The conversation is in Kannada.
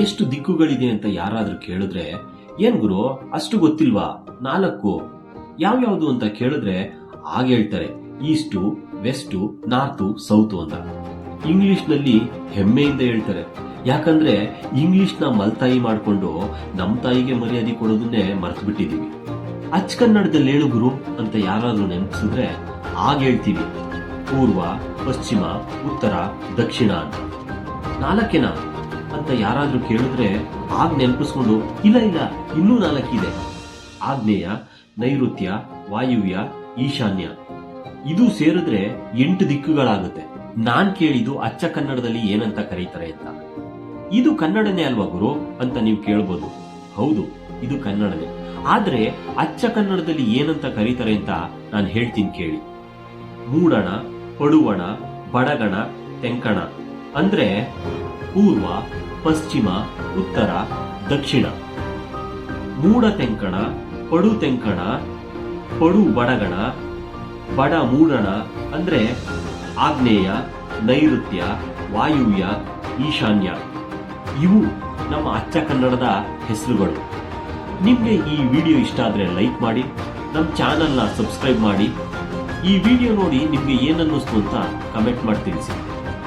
ಎಷ್ಟು ದಿಕ್ಕುಗಳಿದೆ ಅಂತ ಯಾರಾದ್ರೂ ಕೇಳಿದ್ರೆ, ಏನ್ ಗುರು ಅಷ್ಟು ಗೊತ್ತಿಲ್ವಾ? 4 ಯಾವ್ಯಾವ್ದು ಅಂತ ಕೇಳಿದ್ರೆ ಆಗ ಹೇಳ್ತಾರೆ ಈಸ್ಟು, ವೆಸ್ಟು, ನಾರ್ತು, ಸೌತು ಅಂತ. ಇಂಗ್ಲಿಷ್ ನಲ್ಲಿ ಹೆಮ್ಮೆಯಿಂದ ಹೇಳ್ತಾರೆ. ಯಾಕಂದ್ರೆ ಇಂಗ್ಲಿಷ್ ನ ಮಲ್ತಾಯಿ ಮಾಡ್ಕೊಂಡು ನಮ್ ತಾಯಿಗೆ ಮರ್ಯಾದೆ ಕೊಡೋದನ್ನೇ ಮರ್ತು ಬಿಟ್ಟಿದೀವಿ. ಅಚ್ಚ ಕನ್ನಡದಲ್ಲಿ ಹೇಳು ಗುರು ಅಂತ ಯಾರಾದ್ರೂ ನೆನಪಿಸಿದ್ರೆ ಆಗ ಹೇಳ್ತೀವಿ ಪೂರ್ವ, ಪಶ್ಚಿಮ, ಉತ್ತರ, ದಕ್ಷಿಣ ಅಂತ. 4 ಅಂತ ಯಾರಾದ್ರೂ ಕೇಳಿದ್ರೆ ಆಗ ನೆನಪಿಸ್ಕೊಂಡು ಇಲ್ಲ ಇನ್ನೂ 4 ಇದೆ. ಆಗ್ನೇಯ, ನೈಋತ್ಯ, ವಾಯುವ್ಯ, ಈಶಾನ್ಯ ಇದು ಸೇರಿದ್ರೆ 8 ದಿಕ್ಕುಗಳಾಗುತ್ತೆ. ನಾನ್ ಕೇಳಿದ್ದು ಅಚ್ಚ ಕನ್ನಡದಲ್ಲಿ ಏನಂತ ಕರೀತಾರೆ ಅಂತ. ಇದು ಕನ್ನಡನೇ ಅಲ್ವಾ ಗುರು ಅಂತ ನೀವು ಕೇಳ್ಬೋದು. ಹೌದು, ಇದು ಕನ್ನಡನೇ. ಆದ್ರೆ ಅಚ್ಚ ಕನ್ನಡದಲ್ಲಿ ಏನಂತ ಕರೀತಾರೆ ಅಂತ ನಾನು ಹೇಳ್ತೀನಿ ಕೇಳಿ. ಮೂಡಣ, ಪಡುವಣ, ಬಡಗಣ, ತೆಂಕಣ ಅಂದ್ರೆ ಪೂರ್ವ, ಪಶ್ಚಿಮ, ಉತ್ತರ, ದಕ್ಷಿಣ. ಮೂಡ ತೆಂಕಣ, ಪಡು ತೆಂಕಣ, ಪಡು ಬಡಗಣ, ಬಡ ಮೂಡಣ ಅಂದ್ರೆ ಆಗ್ನೇಯ, ನೈಋತ್ಯ, ವಾಯುವ್ಯ, ಈಶಾನ್ಯ. ಇವು ನಮ್ಮ ಅಚ್ಚ ಕನ್ನಡದ ಹೆಸರುಗಳು. ನಿಮ್ಗೆ ಈ ವಿಡಿಯೋ ಇಷ್ಟ ಆದ್ರೆ ಲೈಕ್ ಮಾಡಿ, ನಮ್ಮ ಚಾನೆಲ್ನ ಸಬ್ಸ್ಕ್ರೈಬ್ ಮಾಡಿ. ಈ ವಿಡಿಯೋ ನೋಡಿ ನಿಮ್ಗೆ ಏನನ್ನಿಸ್ತು ಅಂತ ಕಮೆಂಟ್ ಮಾಡಿ ತಿಳಿಸಿ.